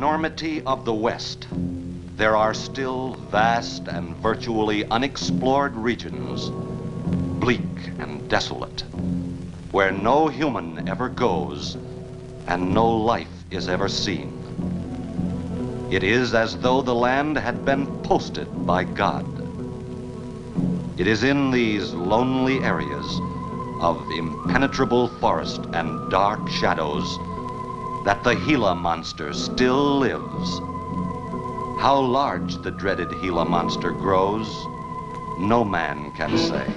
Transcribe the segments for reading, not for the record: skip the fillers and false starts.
enormity of the West, there are still vast and virtually unexplored regions, bleak and desolate, where no human ever goes and no life is ever seen. It is as though the land had been posted by God. It is in these lonely areas of impenetrable forest and dark shadows that the Gila monster still lives. How large the dreaded Gila monster grows, no man can say.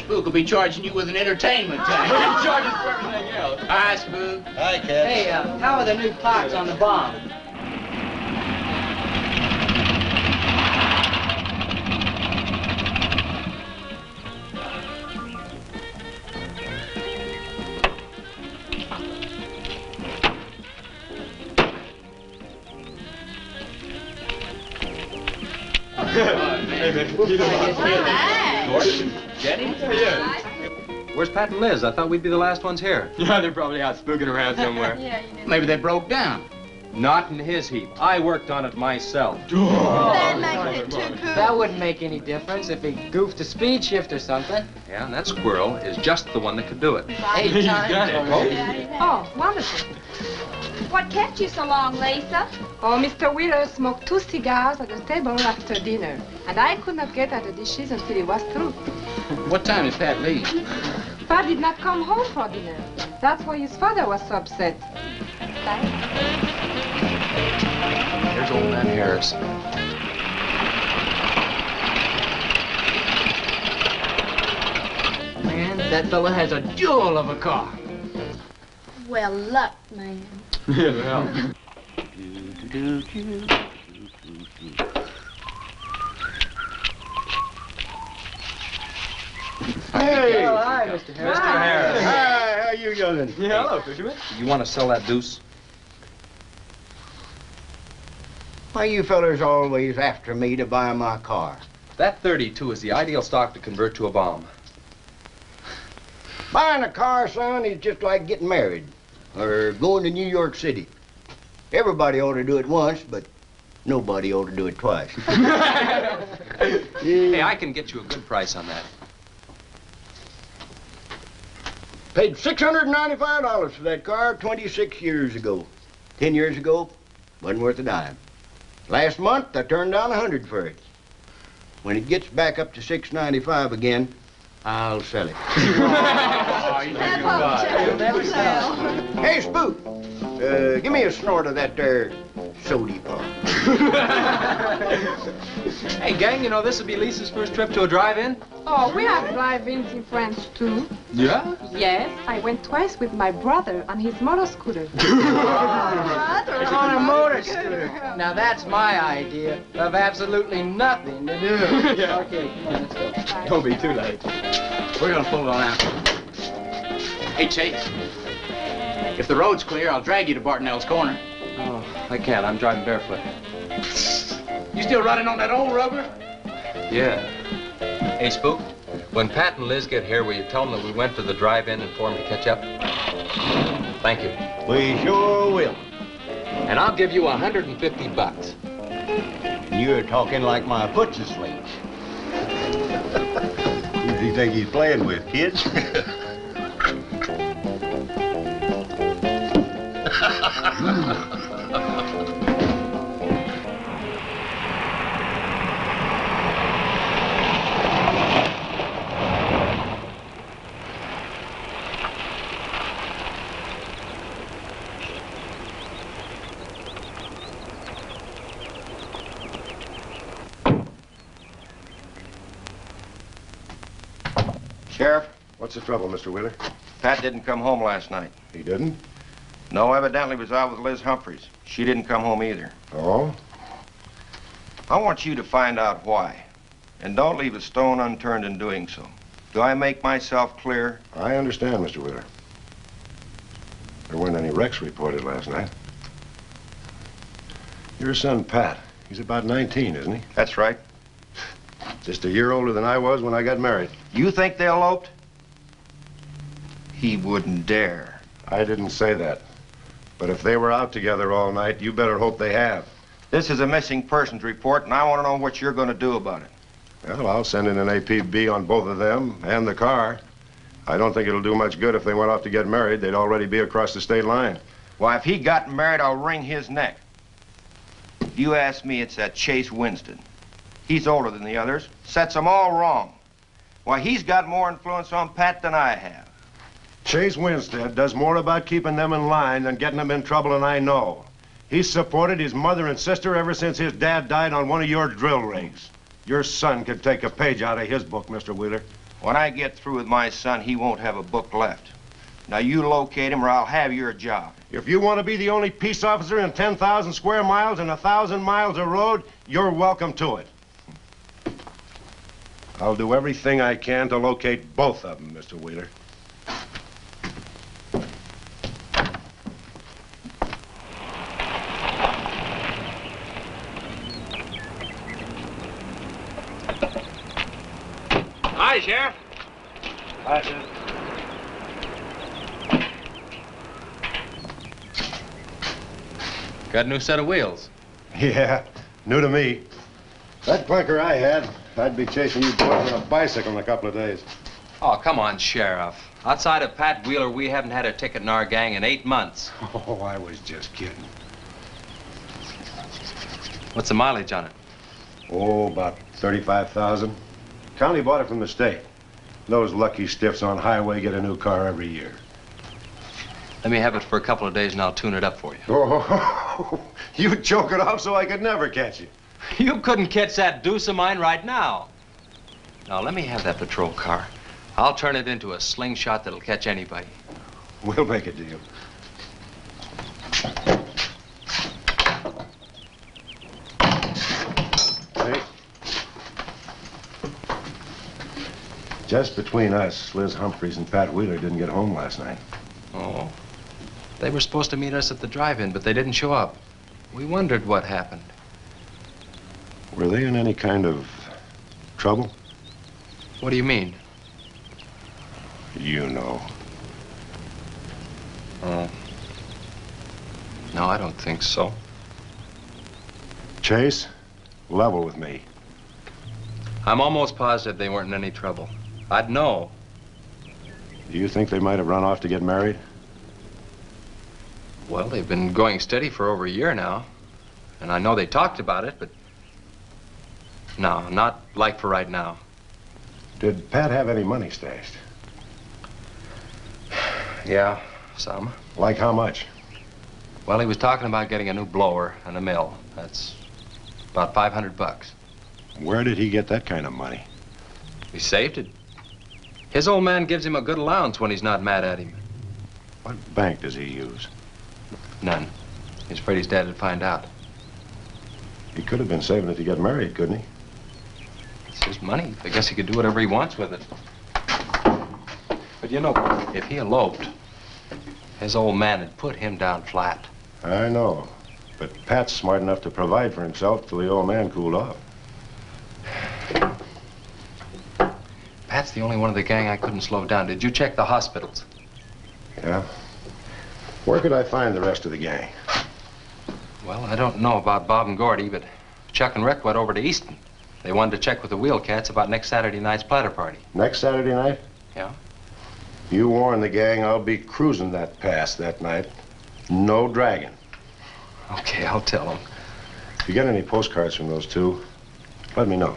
We'll be charging you with an entertainment tax. We're charging for everything else. Hi, Spook. Hi, Cat. Hey, how are the new parts on the bomb? Jenny? Yeah. Where's Pat and Liz? I thought we'd be the last ones here. Yeah, they're probably out spooking around somewhere. Yeah, you didn't. Maybe they broke down. Not in his heap. I worked on it myself. That makes it too cool. That wouldn't make any difference if he goofed a speed shift or something. Yeah, and that squirrel is just the one that could do it. 8 times already. Oh, wonderful. What kept you so long, Lisa? Oh, Mr. Wheeler smoked 2 cigars at the table after dinner, and I could not get at the dishes until he was through. What time did Pat leave? Pat did not come home for dinner. That's why his father was so upset. Here's old man Harris. Man, that fella has a jewel of a car. Well, luck, man. Yeah, well. Hey! Oh, hi, Mr. Harris. Mr. Harris. Hi, how you youngin'? Yeah, hello, Fisherman. You want to sell that deuce? Why you fellers always after me to buy my car? That 32 is the ideal stock to convert to a bomb. Buying a car, son, is just like getting married or going to New York City. Everybody ought to do it once, but nobody ought to do it twice. Hey, I can get you a good price on that. Paid $695 for that car 26 years ago. 10 years ago, wasn't worth a dime. Last month, I turned down $100 for it. When it gets back up to $695 again, I'll sell it. Oh, you That think won't you're never sell. Hey, Spook, give me a snort of that there sody pop. Hey, gang, you know this will be Lisa's first trip to a drive-in? Oh, we have drive-ins in France, too. Yeah? Yes, I went twice with my brother on his motor scooter. On a motor scooter. Now that's my idea of absolutely nothing to do. Yeah. Okay, come on, let's go. Don't be too late. We're gonna pull it on out. Hey, Chase. If the road's clear, I'll drag you to Bartonell's corner. Oh, I can't. I'm driving barefoot. You still running on that old rubber? Yeah. Hey, Spook, when Pat and Liz get here, will you tell them that we went to the drive-in and for them to catch up? Thank you. We sure will. And I'll give you $150. You're talking like my foot's asleep. Who does he think he's playing with, kids? Sheriff, What's the trouble, Mr. Wheeler? Pat didn't come home last night. He didn't? No, evidently was out with Liz Humphreys. She didn't come home either. Oh? I want you to find out why. And don't leave a stone unturned in doing so. Do I make myself clear? I understand, Mr. Wheeler. There weren't any wrecks reported last night. Your son, Pat, he's about 19, isn't he? That's right. Just a year older than I was when I got married. You think they eloped? He wouldn't dare. I didn't say that. But if they were out together all night, you better hope they have. This is a missing persons report, and I want to know what you're going to do about it. Well, I'll send in an APB on both of them and the car. I don't think it'll do much good if they went off to get married. They'd already be across the state line. Why, if he got married, I'll wring his neck. If you ask me, it's that Chase Winston. He's older than the others, sets them all wrong. Why, he's got more influence on Pat than I have. Chase Winstead does more about keeping them in line than getting them in trouble, and I know. He's supported his mother and sister ever since his dad died on one of your drill rigs. Your son could take a page out of his book, Mr. Wheeler. When I get through with my son, he won't have a book left. Now, you locate him or I'll have your job. If you want to be the only peace officer in 10,000 square miles and 1,000 miles of road, you're welcome to it. I'll do everything I can to locate both of them, Mr. Wheeler. Hi, Sheriff. Hi, Sheriff. Got a new set of wheels. Yeah, new to me. That clinker I had, I'd be chasing you boys on a bicycle in a couple of days. Oh, come on, Sheriff. Outside of Pat Wheeler, we haven't had a ticket in our gang in 8 months. Oh, I was just kidding. What's the mileage on it? Oh, about 35,000. County bought it from the state. Those lucky stiffs on highway get a new car every year. Let me have it for a couple of days and I'll tune it up for you. Oh, you'd choke it off so I could never catch you. You couldn't catch that deuce of mine right now. Now, let me have that patrol car. I'll turn it into a slingshot that'll catch anybody. We'll make a deal. Hey. Just between us, Liz Humphreys and Pat Wheeler didn't get home last night. Oh. They were supposed to meet us at the drive-in, but they didn't show up. We wondered what happened. Were they in any kind of trouble? What do you mean? You know. Oh. No, I don't think so. Chase, level with me. I'm almost positive they weren't in any trouble. I'd know. Do you think they might have run off to get married? Well, they've been going steady for over a year now. And I know they talked about it, but... No, not like for right now. Did Pat have any money stashed? Yeah, some. Like how much? Well, he was talking about getting a new blower and a mill. That's about $500. Where did he get that kind of money? He saved it. His old man gives him a good allowance when he's not mad at him. What bank does he use? None. He's afraid his dad would find out. He could have been saving it to get married, couldn't he? It's his money. I guess he could do whatever he wants with it. But you know, if he eloped, his old man had put him down flat. I know. But Pat's smart enough to provide for himself till the old man cooled off. Pat's the only one of the gang I couldn't slow down. Did you check the hospitals? Yeah. Where could I find the rest of the gang? Well, I don't know about Bob and Gordy, but Chuck and Rick went over to Easton. They wanted to check with the Wheel Cats about next Saturday night's platter party. Next Saturday night? Yeah. You warn the gang I'll be cruising that pass that night. No dragging. Okay, I'll tell them. If you get any postcards from those two, let me know.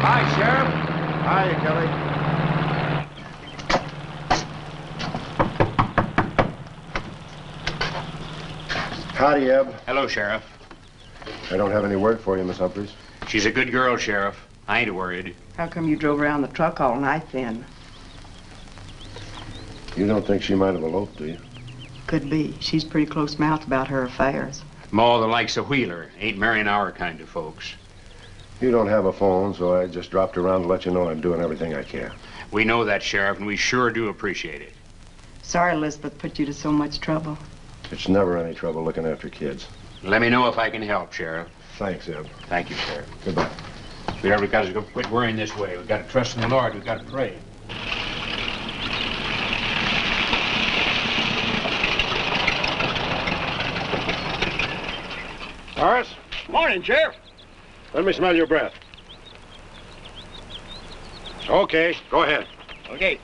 Hi, Sheriff. Hiya, Kelly. Howdy, Eb. Hello, Sheriff. I don't have any word for you, Miss Humphreys. She's a good girl, Sheriff. I ain't worried. How come you drove around the truck all night then? You don't think she might have eloped, do you? Could be. She's pretty close-mouthed about her affairs. Ma, the likes of Wheeler, ain't marrying our kind of folks. You don't have a phone, so I just dropped around to let you know I'm doing everything I can. We know that, Sheriff, and we sure do appreciate it. Sorry Elizabeth put you to so much trouble. It's never any trouble looking after kids. Let me know if I can help, Sheriff. Thanks, Eb. Thank you, Sheriff. Goodbye. We ever got to quit worrying this way. We've got to trust in the Lord. We've got to pray. Horace? Morning, Sheriff. Let me smell your breath. Okay, go ahead. Okay.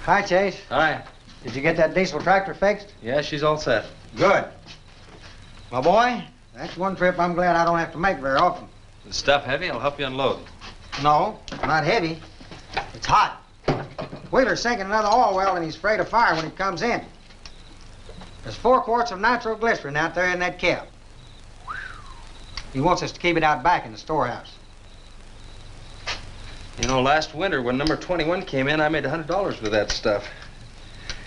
Hi, Chase. Hi. Did you get that diesel tractor fixed? Yeah, she's all set. Good. My boy, that's one trip I'm glad I don't have to make very often. The stuff heavy? I'll help you unload. No, not heavy. It's hot. Wheeler's sinking another oil well and he's afraid of fire when he comes in. There's 4 quarts of nitroglycerin out there in that cap. He wants us to keep it out back in the storehouse. You know, last winter when number 21 came in, I made $100 with that stuff.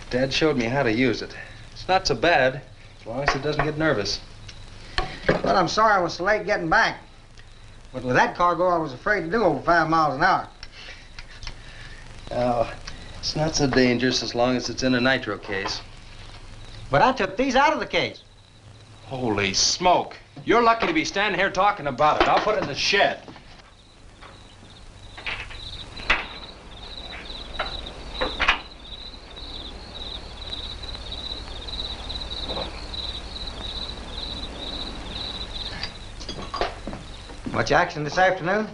Dad showed me how to use it. It's not so bad, as long as it doesn't get nervous. Well, I'm sorry I was so late getting back. But with that cargo, I was afraid to do over 5 miles an hour. Oh, it's not so dangerous as long as it's in a nitro case. But I took these out of the case. Holy smoke. You're lucky to be standing here talking about it. I'll put it in the shed. Much action this afternoon?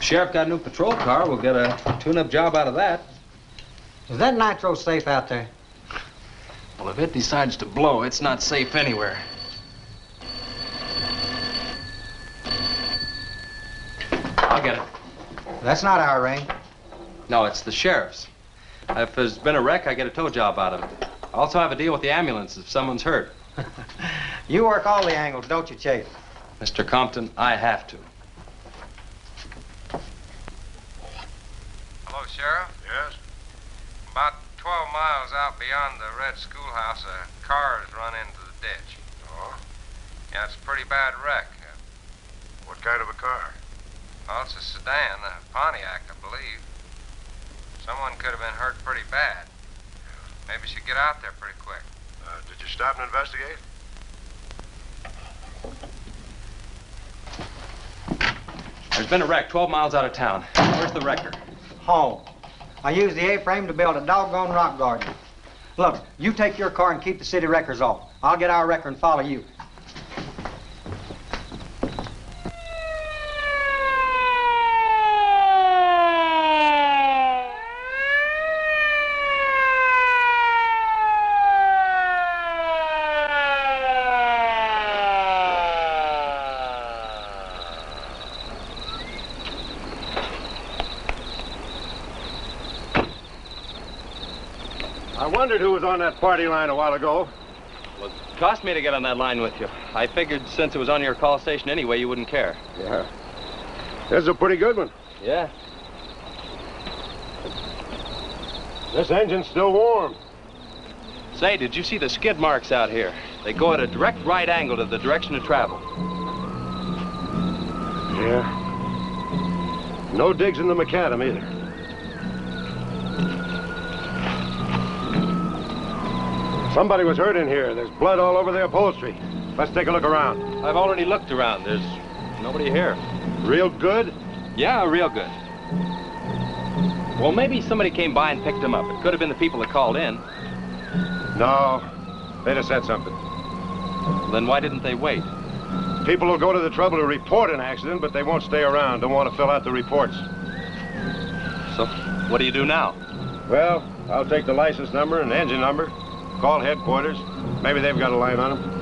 Sheriff got a new patrol car. We'll get a tune-up job out of that. Is that nitro safe out there? Well, if it decides to blow, it's not safe anywhere. I'll get it. That's not our ring. No, it's the sheriff's. If there's been a wreck, I get a tow job out of it. I also have a deal with the ambulance if someone's hurt. You work all the angles, don't you, Chase? Mr. Compton, I have to. Hello, Sheriff? Yes? About 12 miles out beyond the red schoolhouse, a car has run into the ditch. Oh? Yeah, it's a pretty bad wreck. What kind of a car? Well, it's a sedan, a Pontiac, I believe. Someone could have been hurt pretty bad. Maybe you should get out there pretty quick. Did you stop and investigate? There's been a wreck 12 miles out of town. Where's the wrecker? Home. I used the A-frame to build a doggone rock garden. Look, you take your car and keep the city wreckers off. I'll get our wrecker and follow you. wondered who was on that party line a while ago. Well, it cost me to get on that line with you. I figured since it was on your call station anyway, you wouldn't care. Yeah. This is a pretty good one. Yeah. This engine's still warm. Say, did you see the skid marks out here? They go at a direct right angle to the direction of travel. Yeah. No digs in the macadam either. Somebody was hurt in here. There's blood all over the upholstery. Let's take a look around. I've already looked around. There's nobody here. Real good? Yeah, real good. Well, maybe somebody came by and picked him up. It could have been the people that called in. No. They'd have said something. Then why didn't they wait? People will go to the trouble to report an accident, but they won't stay around. Don't want to fill out the reports. So, what do you do now? Well, I'll take the license number and engine number, call headquarters. Maybe they've got a line on them.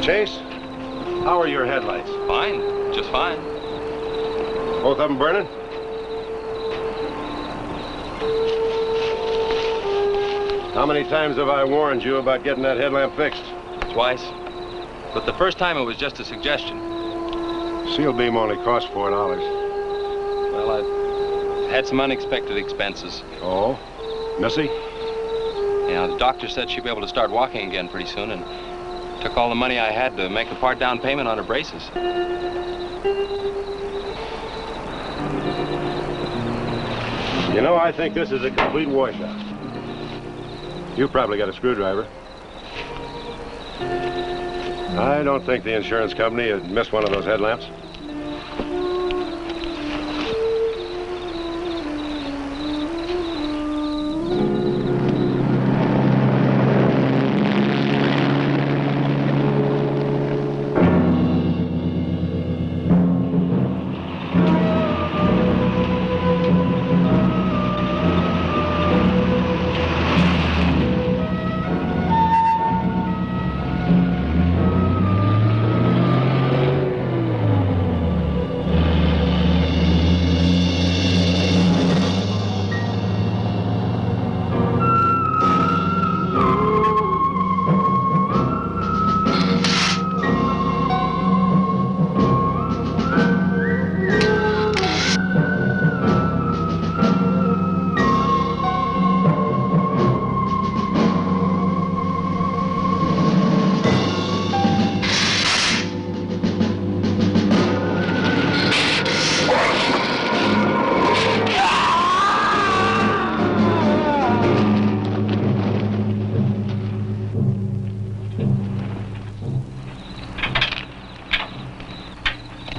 Chase, how are your headlights? Fine, just fine. Both of them burning? How many times have I warned you about getting that headlamp fixed? Twice. But the first time it was just a suggestion. Seal beam only cost $4. Well, I had some unexpected expenses. Oh? Missy? Yeah, the doctor said she'd be able to start walking again pretty soon and took all the money I had to make a part down payment on her braces. You know, I think this is a complete washout. You probably got a screwdriver. I don't think the insurance company would miss one of those headlamps.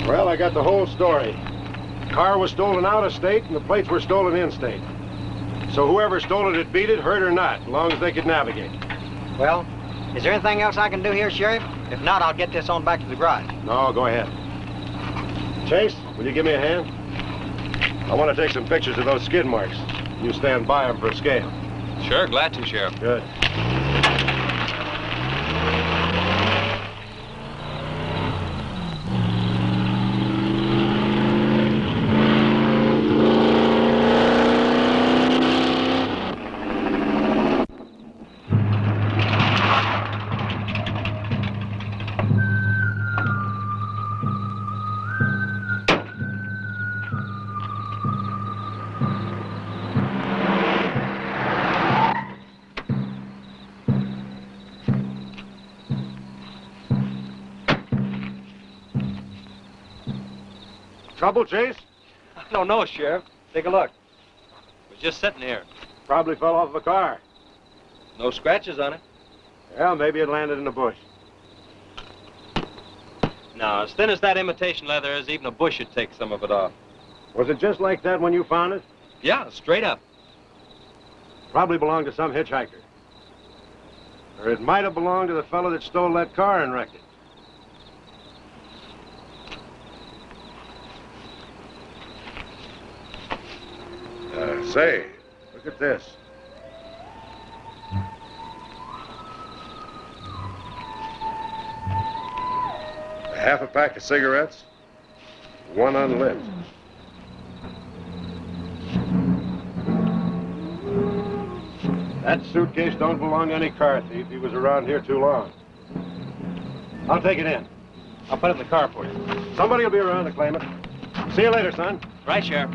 Well, I got the whole story. The car was stolen out of state and the plates were stolen in state. So whoever stole it beat it, hurt or not, as long as they could navigate. Well, is there anything else I can do here, Sheriff? If not, I'll get this on back to the garage. No, go ahead. Chase, will you give me a hand? I want to take some pictures of those skid marks. You stand by them for a scale. Sure, glad to, Sheriff. Good. Trouble, Chase? I don't know, Sheriff. Take a look. It was just sitting here. Probably fell off of a car. No scratches on it. Well, maybe it landed in a bush. No, as thin as that imitation leather is, even a bush should take some of it off. Was it just like that when you found it? Yeah, straight up. Probably belonged to some hitchhiker. Or it might have belonged to the fellow that stole that car and wrecked it. Say, look at this. Half a pack of cigarettes, one unlit. That suitcase don't belong to any car thief. He was around here too long. I'll take it in. I'll put it in the car for you. Somebody will be around to claim it. See you later, son. Right, Sheriff.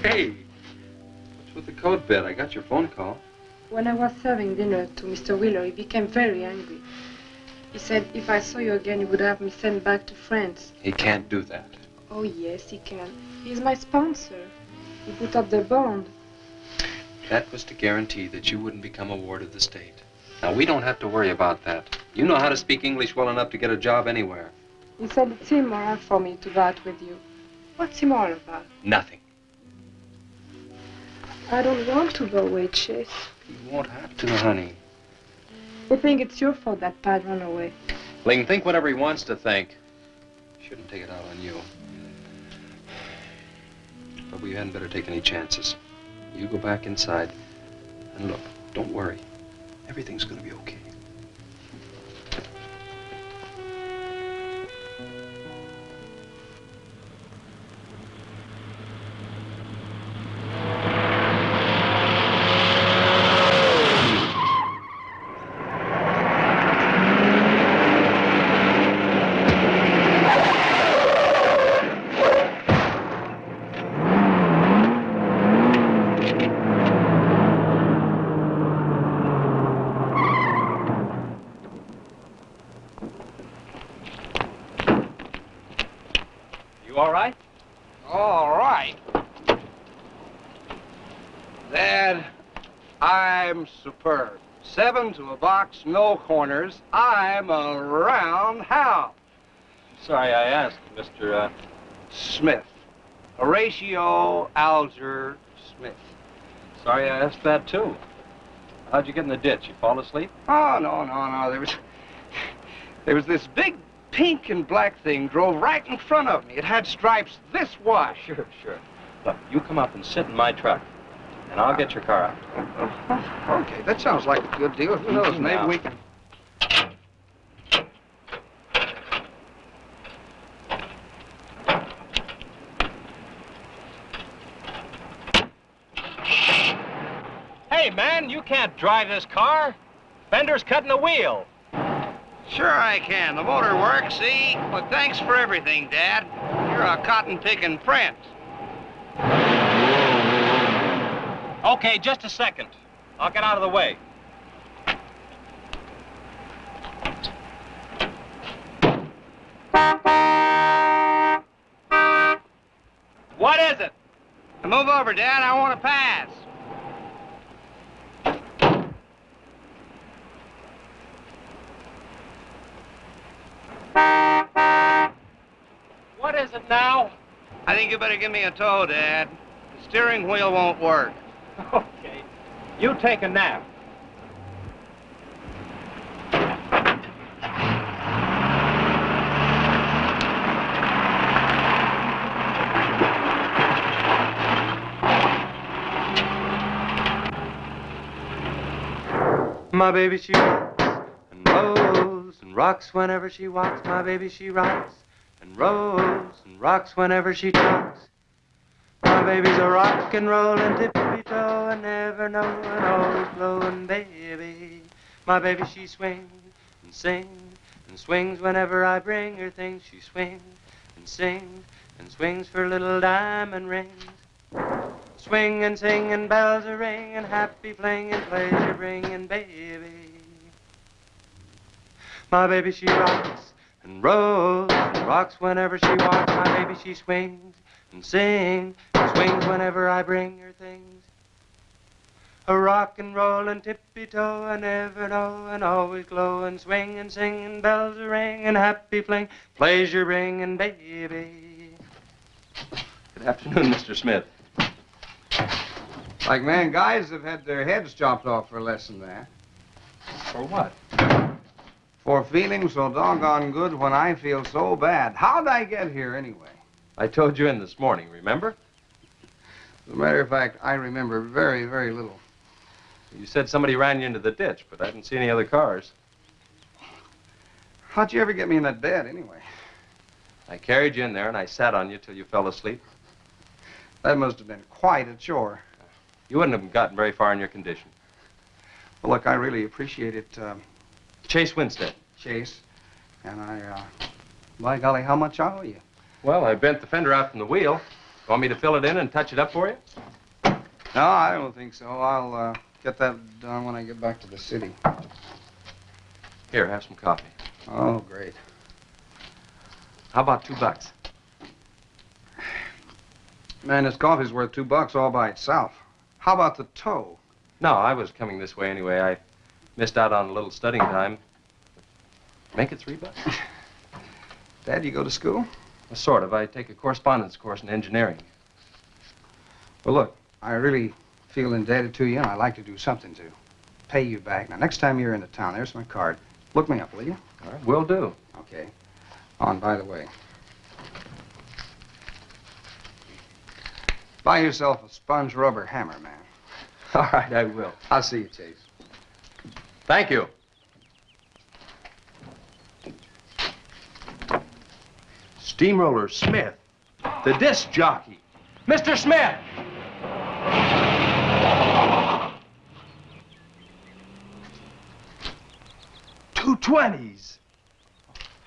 Hey, what's with the coat bed? I got your phone call. When I was serving dinner to Mr. Wheeler, he became very angry. He said if I saw you again, he would have me sent back to France. He can't do that. Oh, yes, he can. He's my sponsor. He put up the bond. That was to guarantee that you wouldn't become a ward of the state. Now, we don't have to worry about that. You know how to speak English well enough to get a job anywhere. He said it's immoral for me to go out with you. What's immoral about? Nothing. I don't want to go away, Chase. You won't have to, honey. I think it's your fault that Pat ran away. Ling, think whatever he wants to think. Shouldn't take it out on you. But we hadn't better take any chances. You go back inside. And look, don't worry. Everything's gonna be okay. You all right? All right. Dad, I'm superb. 7 to a box, no corners. I'm a roundhouse. Sorry I asked, Mr. Smith. Horatio Alger Smith. Sorry I asked that, too. How'd you get in the ditch? You fall asleep? Oh, no. There was this big pink and black thing drove right in front of me. It had stripes this wide. Sure. Look, you come up and sit in my truck, and I'll get your car out. Okay, that sounds like a good deal. Who knows, maybe Now. we can... Hey, man, you can't drive this car. Fender's cutting the wheel. Sure I can. The motor works, see? But thanks for everything, Dad. You're a cotton-picking friend. Okay, just a second. I'll get out of the way. What is it? Move over, Dad. I want to pass. What is it now? I think you better give me a tow, Dad. The steering wheel won't work. Okay. You take a nap. My baby, she rocks and rolls and rocks whenever she walks. My baby, she rocks and rolls and rocks whenever she talks. My baby's a rock and rollin', tippy-toe and never knowin', always blowin', baby. My baby, she swings and sings and swings whenever I bring her things. She swings and sings and swings for little diamond rings. Swinging, singing, bells are ringing, happy flinging, pleasure bringing, baby. My baby, she rocks and rolls and rocks whenever she walks. My baby, she swings and sings and swings whenever I bring her things. A rock and roll and tippy-toe, I never know, and always glow and swing and sing and bells are ringing, happy fling, pleasure bringing, baby. Good afternoon, Mr. Smith. Like man, guys have had their heads chopped off for less than that. For what? For feeling so doggone good when I feel so bad. How'd I get here anyway? I told you in this morning, remember? As a matter of fact, I remember very, very little. You said somebody ran you into the ditch, but I didn't see any other cars. How'd you ever get me in that bed anyway? I carried you in there and I sat on you till you fell asleep. That must have been quite a chore. You wouldn't have gotten very far in your condition. Well, look, I really appreciate it, Chase Winstead. Chase. And by golly, how much I owe you? Well, I bent the fender out from the wheel. Want me to fill it in and touch it up for you? No, I don't think so. I'll get that done when I get back to the city. Here, have some coffee. Oh, great. How about $2? Man, this coffee's worth $2 all by itself. How about the tow? No, I was coming this way anyway. I missed out on a little studying time. Make it $3. Dad, you go to school? Well, sort of. I take a correspondence course in engineering. Well, look, I really feel indebted to you, and I'd like to do something to pay you back. Now, next time you're in the town, there's my card. Look me up, will you? All right, will do. Okay. Oh, and by the way, buy yourself a sponge rubber hammer, man. All right, I will. I'll see you, Chase. Thank you. Steamroller Smith, the disc jockey. Mr. Smith! $2.20s.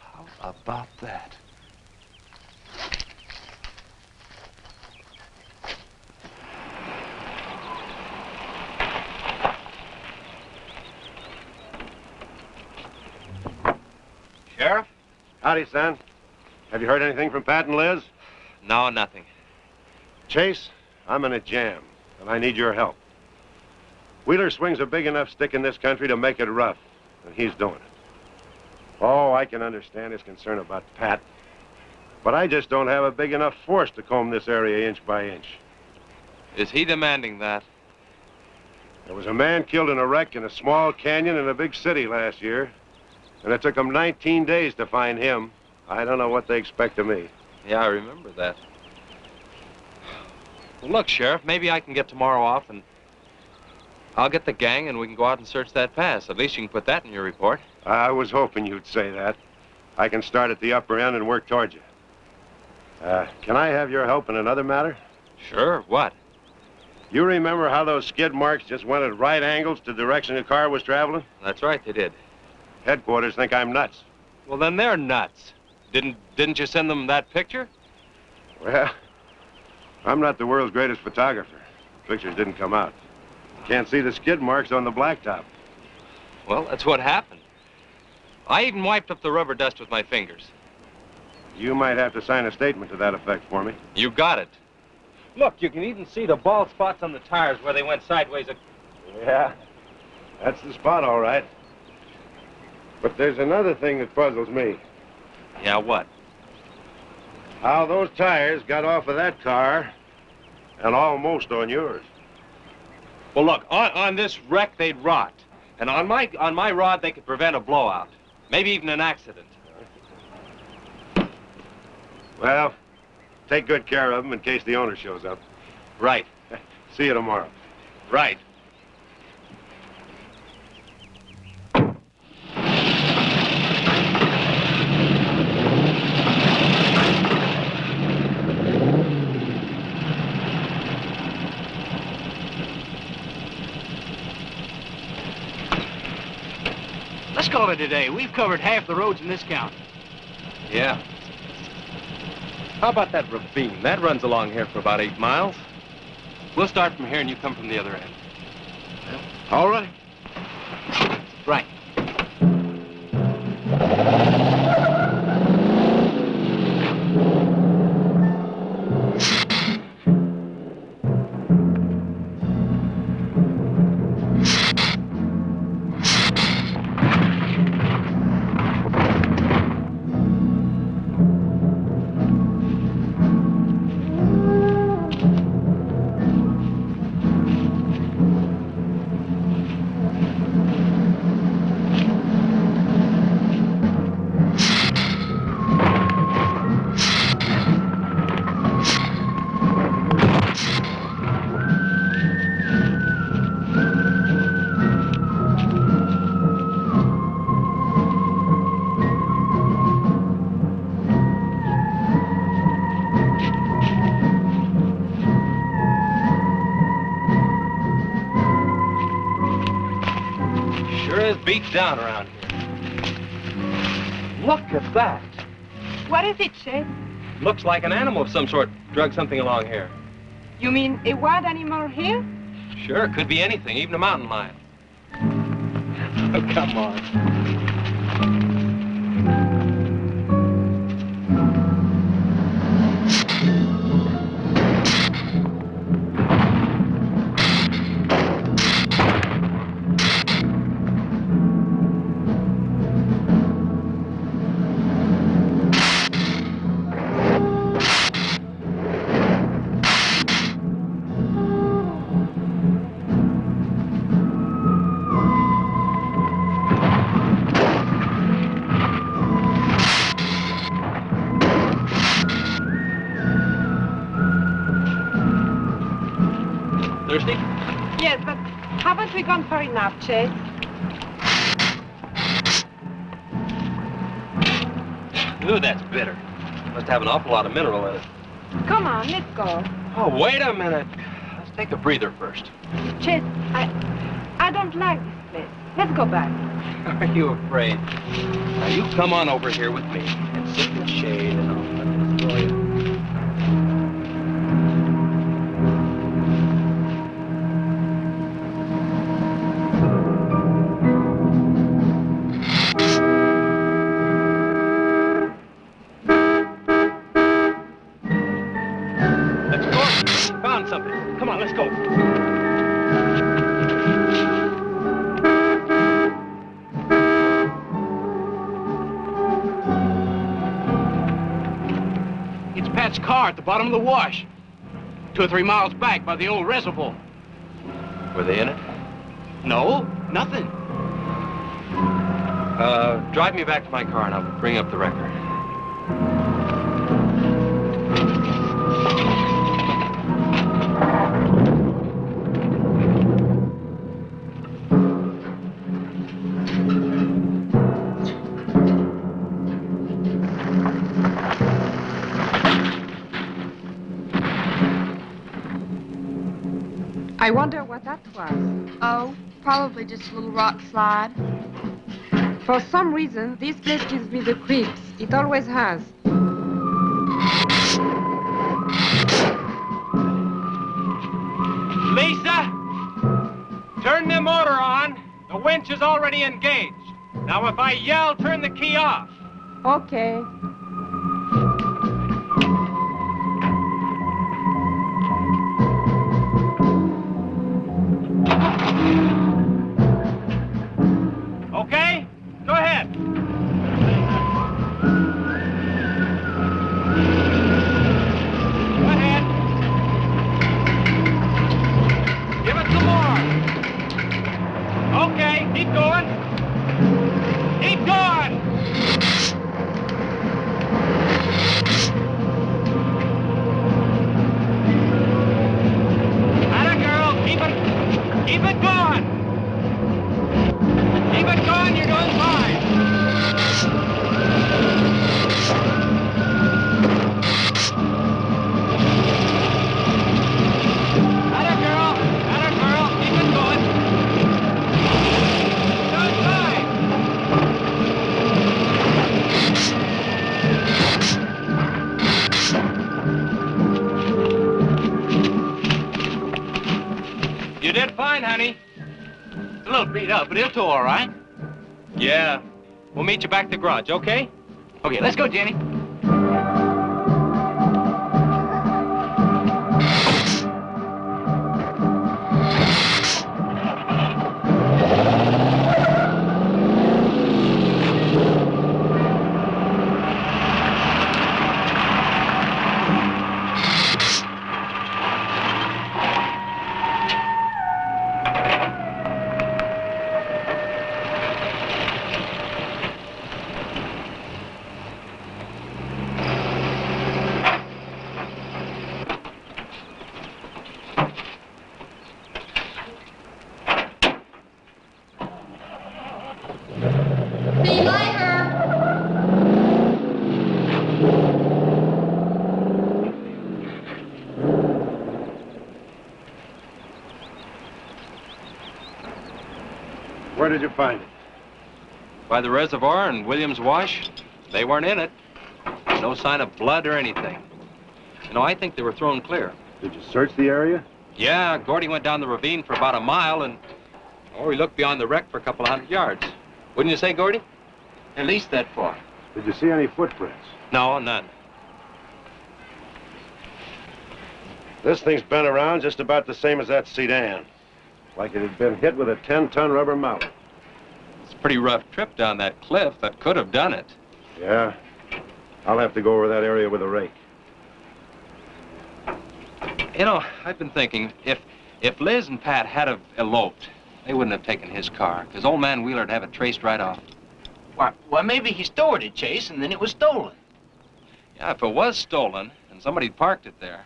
How about that? Sheriff? Howdy, son. Have you heard anything from Pat and Liz? No, nothing. Chase, I'm in a jam, and I need your help. Wheeler swings a big enough stick in this country to make it rough, and he's doing it. Oh, I can understand his concern about Pat, but I just don't have a big enough force to comb this area inch by inch. Is he demanding that? There was a man killed in a wreck in a small canyon in a big city last year, and it took them 19 days to find him. I don't know what they expect of me. Yeah, I remember that. Well, look, Sheriff, maybe I can get tomorrow off and I'll get the gang and we can go out and search that pass. At least you can put that in your report. I was hoping you'd say that. I can start at the upper end and work towards you. Can I have your help in another matter? Sure, what? You remember how those skid marks just went at right angles to the direction the car was traveling? That's right, they did. Headquarters think I'm nuts. Well, then they're nuts. Didn't you send them that picture? Well, I'm not the world's greatest photographer. The pictures didn't come out. Can't see the skid marks on the blacktop. Well, that's what happened. I even wiped up the rubber dust with my fingers. You might have to sign a statement to that effect for me. You got it. Look, you can even see the bald spots on the tires where they went sideways. Yeah, that's the spot, all right. But there's another thing that puzzles me. Yeah, what? How those tires got off of that car and almost on yours. Well, look, on this wreck, they'd rot. And on my rod, they could prevent a blowout. Maybe even an accident. Well, take good care of them in case the owner shows up. Right. See you tomorrow. Right. Let's call it a day. We've covered half the roads in this county. Yeah. How about that ravine? That runs along here for about 8 miles. We'll start from here and you come from the other end. All right. Right. Beat down around here. Look at that. What is it, Chase? Looks like an animal of some sort drug something along here. You mean a wild animal here? Sure, it could be anything, even a mountain lion. Oh, come on. Thirsty? Yes, but haven't we gone far enough, Chase? Ooh, that's bitter. Must have an awful lot of mineral in it. Come on, let's go. Oh, wait a minute. Let's take a breather first. Chase, I don't like this place. Let's go back. Are you afraid? Now, you come on over here with me and sit in the shade and I'll let this for you. Something. Come on, let's go. It's Pat's car at the bottom of the wash. 2 or 3 miles back by the old reservoir. Were they in it? No, nothing. Drive me back to my car and I'll bring up the record. I wonder what that was. Oh, probably just a little rock slide. For some reason, this place gives me the creeps. It always has. Lisa! Turn the motor on. The winch is already engaged. Now, if I yell, turn the key off. Okay. Okay? Go ahead. Go ahead. Give it some more. Okay, keep going. Keep going. Atta girl, keep it going. Keep it going, you're doing fine. Atta girl, keep it going. You're doing fine. You did fine, honey. It's a little beat up, but it'll tow all right. Yeah. We'll meet you back at the garage, okay? Okay, let's go, Jenny. See you later. Where did you find it? By the reservoir and Williams Wash. They weren't in it. No sign of blood or anything. You know, I think they were thrown clear. Did you search the area? Yeah, Gordy went down the ravine for about a mile and... Oh, he looked beyond the wreck for a couple of 100 yards. Wouldn't you say, Gordy? At least that far. Did you see any footprints? No, none. This thing's been around just about the same as that sedan. Like it had been hit with a 10-ton rubber mallet. It's a pretty rough trip down that cliff. That could have done it. Yeah? I'll have to go over that area with a rake. You know, I've been thinking, if Liz and Pat had have eloped, they wouldn't have taken his car, because old man Wheeler'd have it traced right off. Why, maybe he stored it, Chase, and then it was stolen. Yeah, if it was stolen, and somebody parked it there,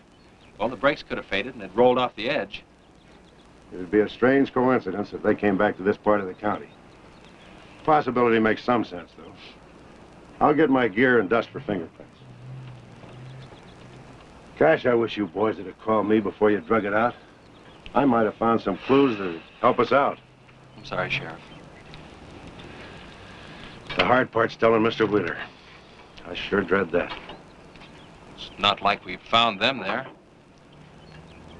well, the brakes could have faded and it rolled off the edge. It would be a strange coincidence if they came back to this part of the county. Possibility makes some sense, though. I'll get my gear and dust for fingerprints. Gosh, I wish you boys would have called me before you drug it out. I might have found some clues that would help us out. I'm sorry, Sheriff. The hard part's telling Mr. Wheeler. I sure dread that. It's not like we found them there.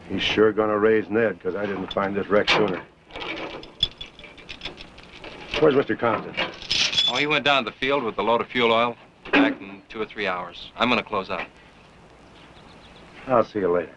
He's sure gonna raise Ned, because I didn't find this wreck sooner. Where's Mr. Compton? Oh, he went down to the field with a load of fuel oil. Back in 2 or 3 hours. I'm gonna close up. I'll see you later.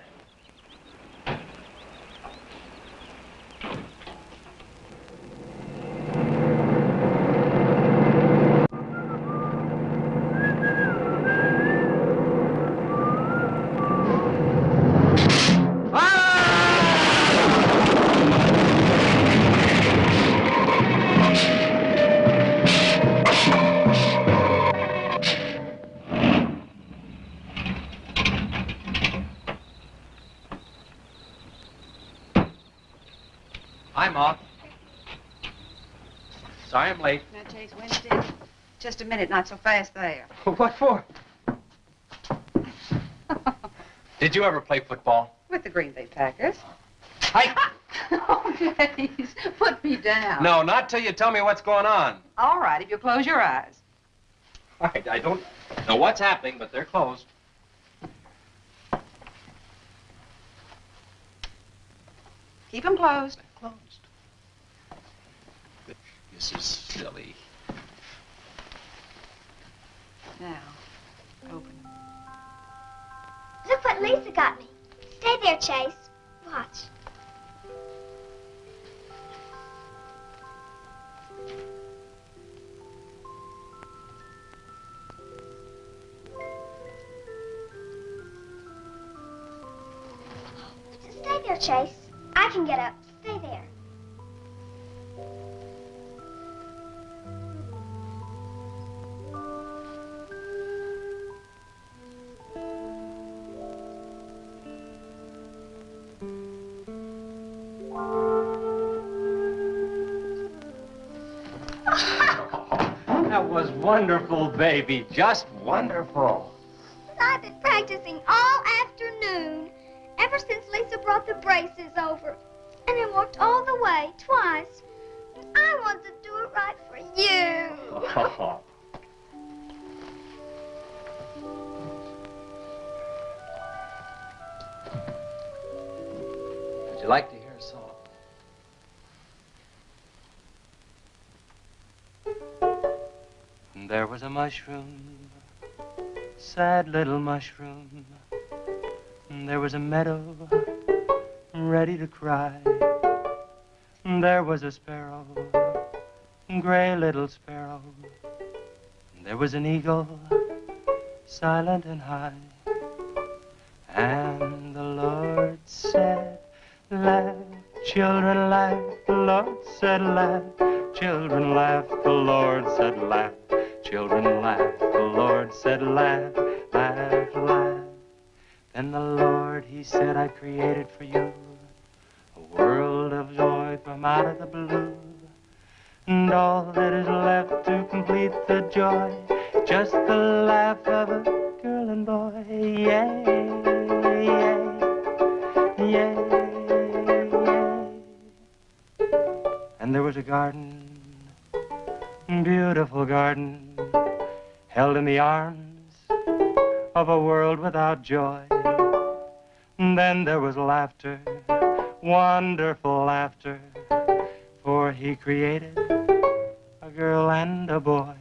Hi, Ma. Sorry I'm late. Now, Chase Winston, just a minute, not so fast there. What for? Did you ever play football? With the Green Bay Packers. I... Oh, please, put me down. No, not till you tell me what's going on. All right, if you close your eyes. All right, I don't know what's happening, but they're closed. Keep them closed. They're closed. This is silly. Now, open them. Look what Lisa got me. Stay there, Chase. Watch. Stay there, Chase. I can get up. Stay there. That was wonderful, baby. Just wonderful. I've been practicing all afternoon, ever since Lisa brought the braces over. And I walked all the way, twice. And I want to do it right for you. Would you like to hear a song? And there was a mushroom, sad little mushroom. And there was a meadow ready to cry. And there was a sparrow, gray little sparrow. And there was an eagle, silent and high. And the Lord said, laugh, children laugh. The Lord said, laugh, children laugh. The Lord said, laugh, children laugh. The Lord said, laugh, laugh, laugh. Then the Lord, he said, I created for you a world of joy from out of the blue. And all that is left to complete the joy, just the laugh of a girl and boy. Yay, yay, yay, yay. And there was a garden, beautiful garden, held in the arms of a world without joy. And then there was laughter, wonderful laughter, for he created a girl and a boy.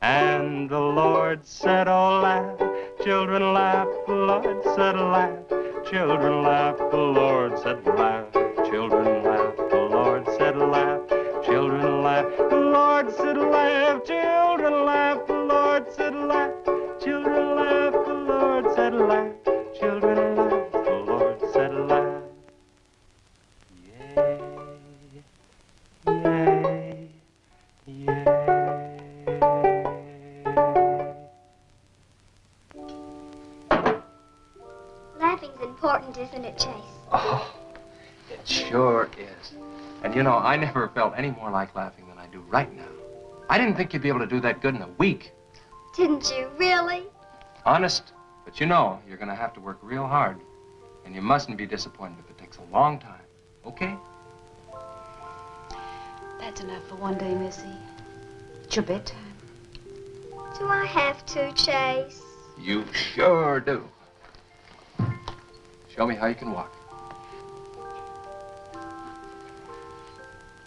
And the Lord said, oh, laugh, children laugh. The Lord said, laugh, children laugh. The Lord said, laugh, children laugh. The Lord said, laugh, children laugh. The Lord said, laugh, children laugh. The Lord said, laugh, children laugh. The Lord said, laugh, children laugh. The Lord said, laugh. Yay, yay, Laughing's important, isn't it, Chase? Oh, it sure is. And you know, I never felt any more like laughing than I do right now. I didn't think you'd be able to do that good in a week. Didn't you, really? Honest. But you know, you're going to have to work real hard. And you mustn't be disappointed if it takes a long time. Okay? That's enough for one day, Missy. It's your bedtime. Do I have to, Chase? You sure do. Show me how you can walk.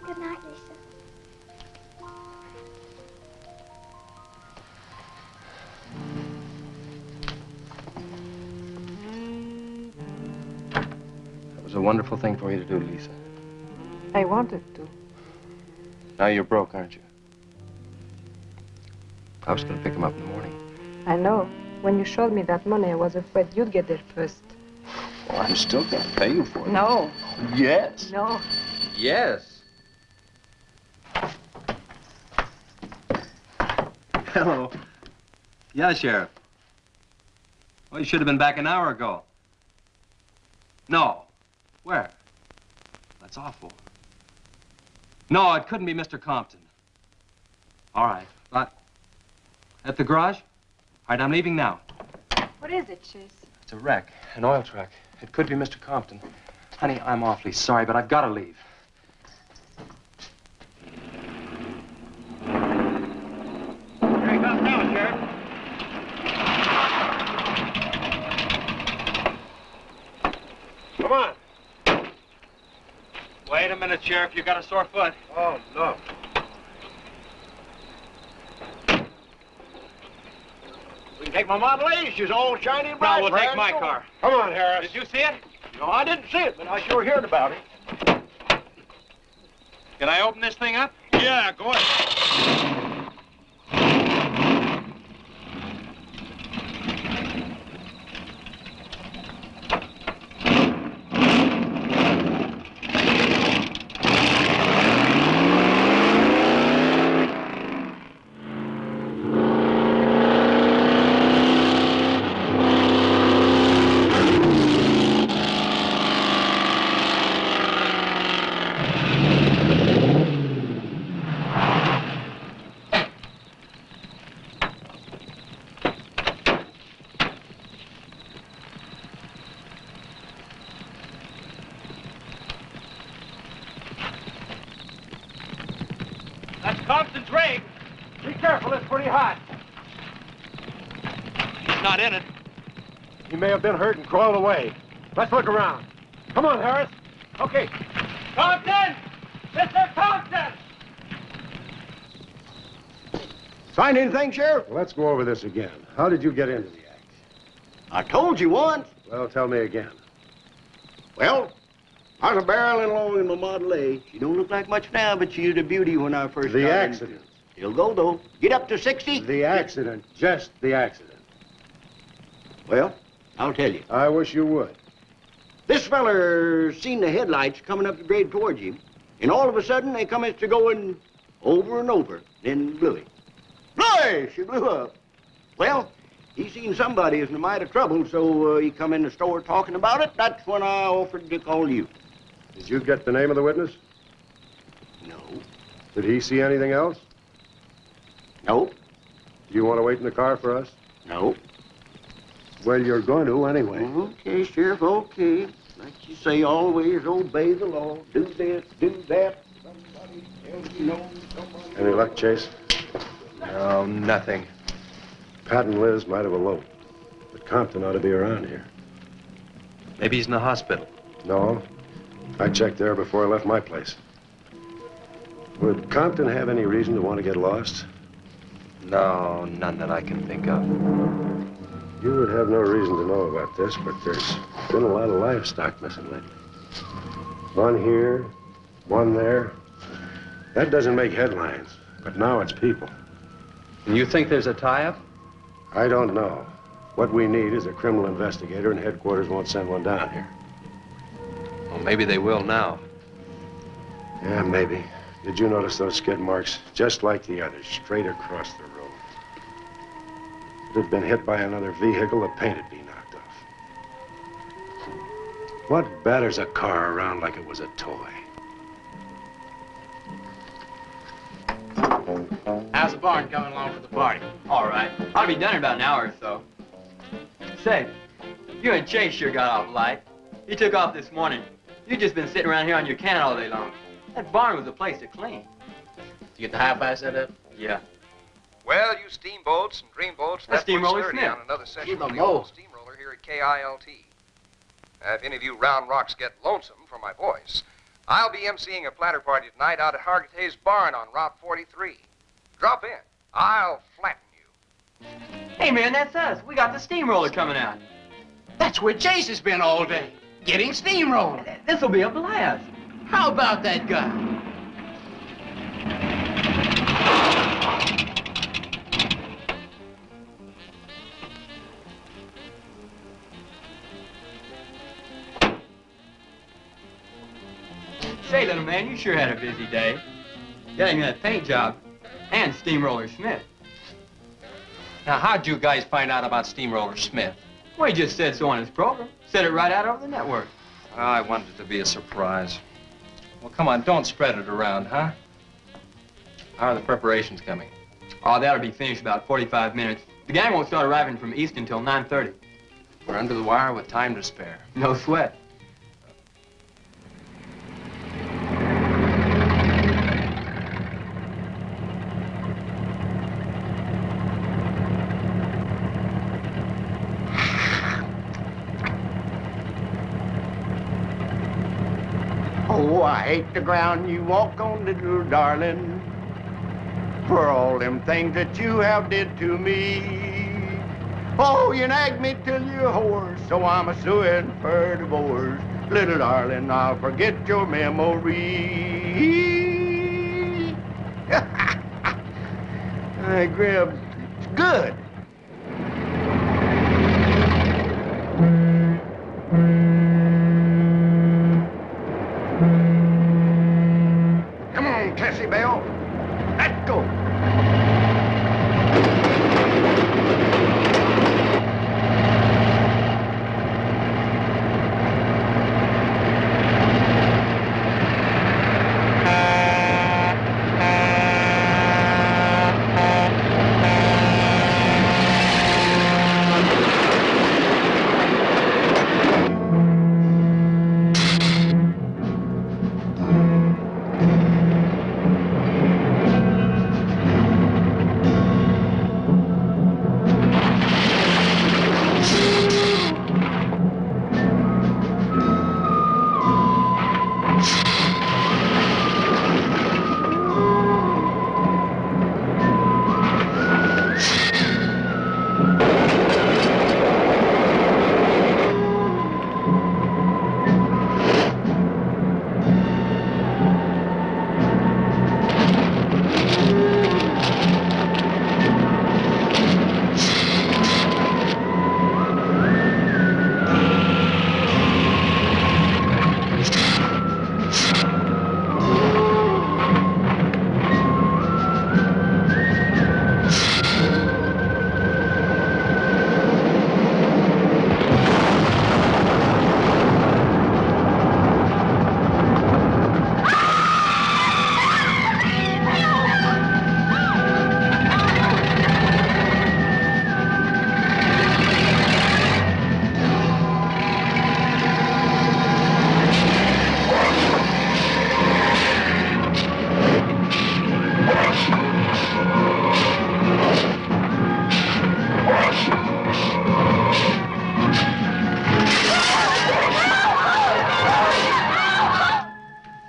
Good night, Lisa. That was a wonderful thing for you to do, Lisa. I wanted to. Now you're broke, aren't you? I was going to pick him up in the morning. I know. When you showed me that money, I was afraid you'd get there first. Well, I'm still going to pay you for it. No. Yes. No. Yes. Hello. Yeah, Sheriff. Well, you should have been back an hour ago. No. Where? That's awful. No, it couldn't be Mr. Compton. All right. At the garage? All right, I'm leaving now. What is it, Chase? It's a wreck, an oil truck. It could be Mr. Compton. Honey, I'm awfully sorry, but I've got to leave. Here he comes now, Sheriff. Come on. Wait a minute, Sheriff. You got a sore foot. Oh, no. We can take my Model A. She's all shiny and bright. No, we'll take my car. Come on, Harris. Did you see it? No, I didn't see it, but I sure heard about it. Can I open this thing up? Yeah, go ahead. That's Compton's rig. Be careful, it's pretty hot. He's not in it. He may have been hurt and crawled away. Let's look around. Come on, Harris. Okay. Compton! Mr. Compton! Find anything, Sheriff? Let's go over this again. How did you get into the act? I told you once. Well, tell me again. Well, I was a barreling along in my Model A. She don't look like much now, but she was a beauty when I first The got accident. It'll go, though. Get up to 60. The accident. Just the accident. Well, I'll tell you. I wish you would. This feller seen the headlights coming up the grade towards him, and all of a sudden they come to going over and over, then blew him. Bloy! She blew up. Well, he seen somebody was in a mite of trouble, so he come in the store talking about it. That's when I offered to call you. Did you get the name of the witness? No. Did he see anything else? No. Do you want to wait in the car for us? No. Well, you're going to anyway. Okay, Sheriff, okay. Like you say, always obey the law. Do this, do that. Somebody tells you no, somebody... Any luck, Chase? No, nothing. Pat and Liz might have eloped, but Compton ought to be around here. Maybe he's in the hospital. No. I checked there before I left my place. Would Compton have any reason to want to get lost? No, none that I can think of. You would have no reason to know about this, but there's been a lot of livestock missing lately. One here, one there. That doesn't make headlines, but now it's people. And you think there's a tie-up? I don't know. What we need is a criminal investigator, and headquarters won't send one down here. Well, maybe they will now. Yeah, maybe. Did you notice those skid marks? Just like the others, straight across the road. If it had been hit by another vehicle, the paint would be knocked off. What batters a car around like it was a toy? How's the barn coming along for the party? All right. Ought to be done in about an hour or so. Say, you and Chase sure got off light. He took off this morning. You've just been sitting around here on your can all day long. That barn was a place to clean. Did you get the hi-fi set up? Yeah. Well, you steamboats and dreamboats, That's Steamroller puts 30 Smith. on another session Keep of 'em the old low. steamroller here at KILT. If any of you round rocks get lonesome for my voice, I'll be emceeing a platter party tonight out at Hargitay's Barn on Route 43. Drop in. I'll flatten you. Hey, man, that's us. We got the steamroller coming out. That's where Chase has been all day, getting steamrolled. This'll be a blast. How about that guy? Say, little man, you sure had a busy day. Getting that paint job and Steamroller Smith. Now, how'd you guys find out about Steamroller Smith? Well, he just said so on his program. Said it right out over the network. I wanted it to be a surprise. Well, come on, don't spread it around, huh? How are the preparations coming? Oh, that'll be finished about 45 minutes. The gang won't start arriving from east until 9:30. We're under the wire with time to spare. No sweat. Oh, I hate the ground you walk on, little darling, for all them things that you have did to me. Oh, you nagged me till you're hoarse, so I'm a-suing for divorce. Little darling, I'll forget your memory. Hey, Grib, it's good. Come on, Tessie Bell. Let's go.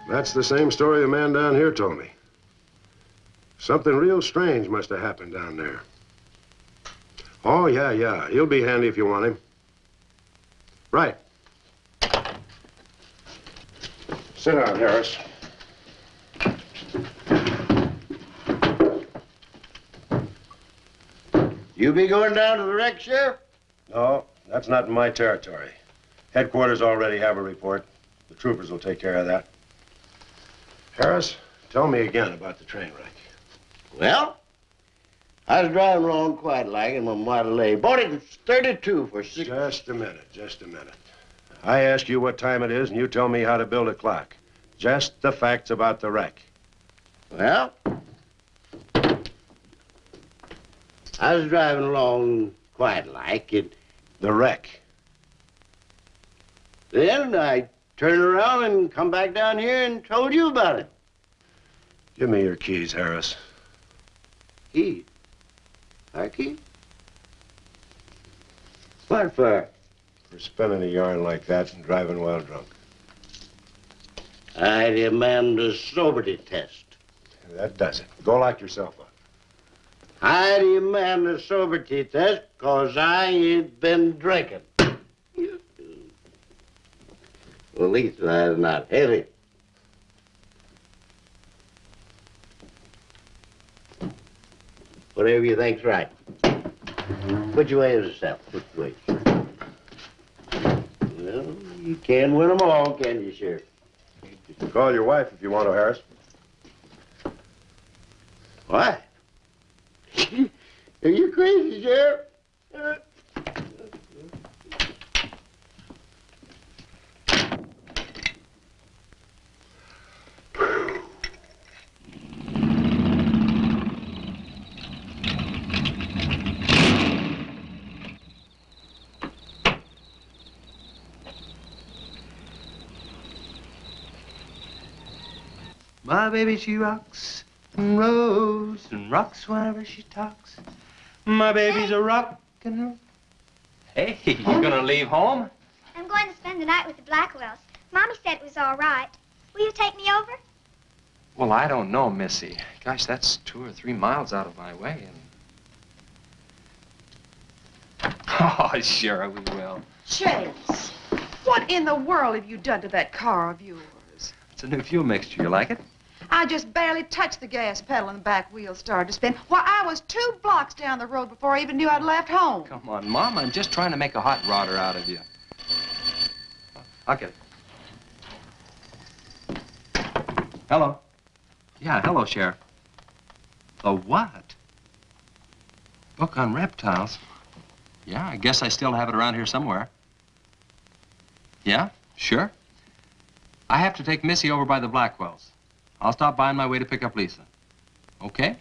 That's the same story the man down here told me. Something real strange must have happened down there. Oh, yeah. He'll be handy if you want him. Right. Sit down, Harris. You be going down to the wreck, Sheriff? No, that's not in my territory. Headquarters already have a report. The troopers will take care of that. Harris, tell me again about the train wreck. Well, I was driving along quite like in my Model A. Bought it in 32 for $6. Just a minute. I ask you what time it is, and you tell me how to build a clock. Just the facts about the wreck. Well, I was driving along quite like it. The wreck. Then I turned around and come back down here and told you about it. Give me your keys, Harris. Keys? Our keys? What for? For spinning a yarn like that and driving while drunk. I demand a sobriety test. That does it. Go lock yourself up. I demand a sobriety test because I ain't been drinking. Well, at least that's not heavy. Whatever you think's right. Which way is it, Sal? Which way? Well, you can't win them all, can you, Sheriff? You can call your wife if you want to, Harris. Why? Are you crazy, Sheriff? My baby, she rocks and rolls and rocks whenever she talks. My baby's a rock and roll. Hey, you gonna leave home? I'm going to spend the night with the Blackwells. Mommy said it was all right. Will you take me over? Well, I don't know, Missy. Gosh, that's 2 or 3 miles out of my way, and... Oh, sure, we will. Chase, what in the world have you done to that car of yours? It's a new fuel mixture. You like it? I just barely touched the gas pedal and the back wheel started to spin. Why, I was 2 blocks down the road before I even knew I'd left home. Come on, Mom. I'm just trying to make a hot rodder out of you. I'll get it. Hello. Yeah, hello, Sheriff. A what? Book on reptiles? Yeah, I guess I still have it around here somewhere. Yeah, sure. I have to take Missy over by the Blackwells. I'll stop by on my way to pick up Lisa. Okay?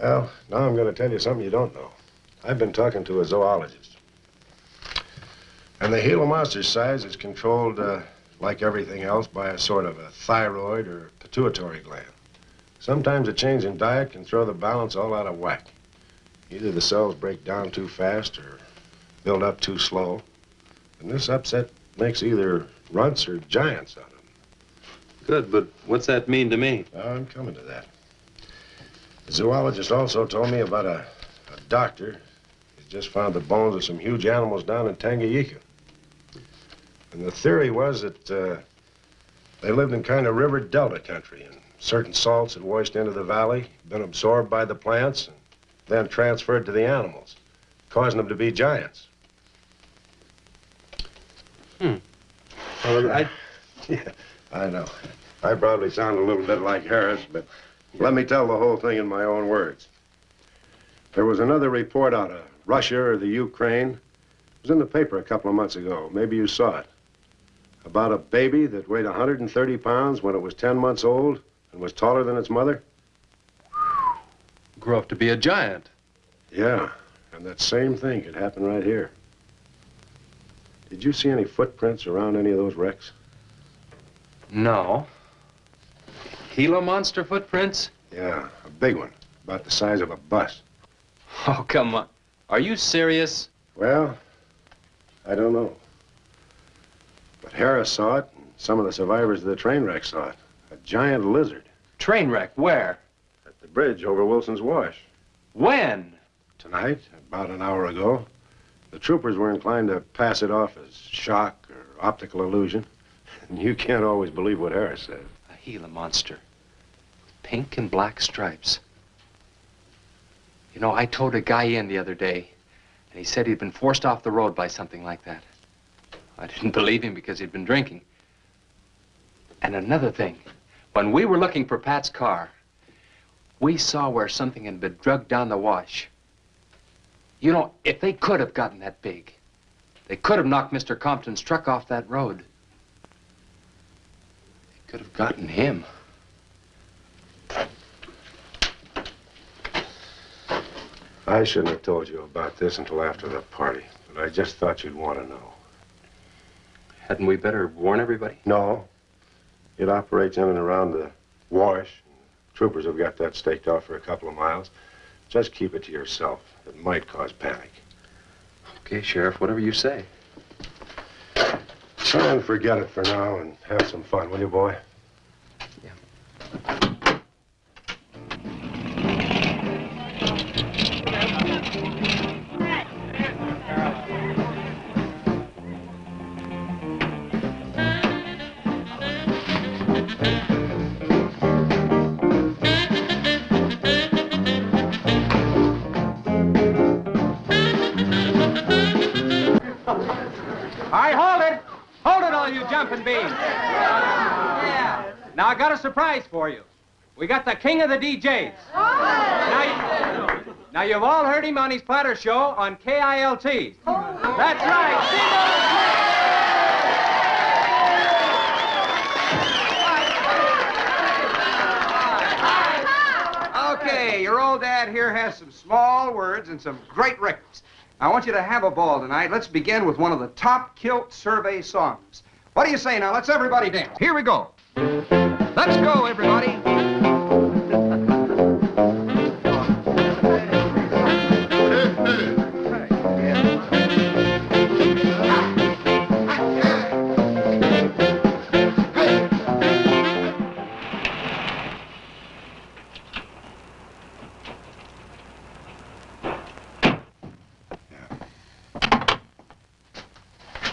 Well, now I'm going to tell you something you don't know. I've been talking to a zoologist. And the Gila monster size is controlled, like everything else, by a sort of a thyroid or pituitary gland. Sometimes a change in diet can throw the balance all out of whack. Either the cells break down too fast or build up too slow. And this upset makes either runts or giants out of them. Good, but what's that mean to me? I'm coming to that. The zoologist also told me about a doctor who just found the bones of some huge animals down in Tanganyika. And the theory was that they lived in kind of river delta country, and certain salts had washed into the valley, been absorbed by the plants, and then transferred to the animals, causing them to be giants. Well, yeah, I know. I probably sound a little bit like Harris, but let me tell the whole thing in my own words. There was another report out of Russia or the Ukraine. It was in the paper a couple of months ago. Maybe you saw it. About a baby that weighed 130 pounds when it was 10 months old and was taller than its mother. Grew up to be a giant. Yeah, and that same thing could happen right here. Did you see any footprints around any of those wrecks? No. Gila monster footprints? Yeah, a big one, about the size of a bus. Oh, come on. Are you serious? Well, I don't know. But Harris saw it, and some of the survivors of the train wreck saw it. A giant lizard. Train wreck? Where? At the bridge over Wilson's Wash. When? Tonight, about an hour ago. The troopers were inclined to pass it off as shock or optical illusion. And you can't always believe what Harris said. A Gila monster. Pink and black stripes. You know, I towed a guy in the other day, and he said he'd been forced off the road by something like that. I didn't believe him because he'd been drinking. And another thing, when we were looking for Pat's car, we saw where something had been drugged down the wash. You know, if they could have gotten that big, they could have knocked Mr. Compton's truck off that road. They could have gotten him. I shouldn't have told you about this until after the party, but I just thought you'd want to know. Hadn't we better warn everybody? No. It operates in and around the wash. Troopers have got that staked off for a couple of miles. Just keep it to yourself. It might cause panic. Okay, Sheriff, whatever you say. Try and forget it for now and have some fun, will you, boy? Now, I got a surprise for you. We got the king of the DJs. Now, you've all heard him on his platter show on KILT. That's right. Okay, your old dad here has some small words and some great records. I want you to have a ball tonight. Let's begin with one of the top kilt survey songs. What do you say now? Let's everybody dance. Here we go. Let's go, everybody.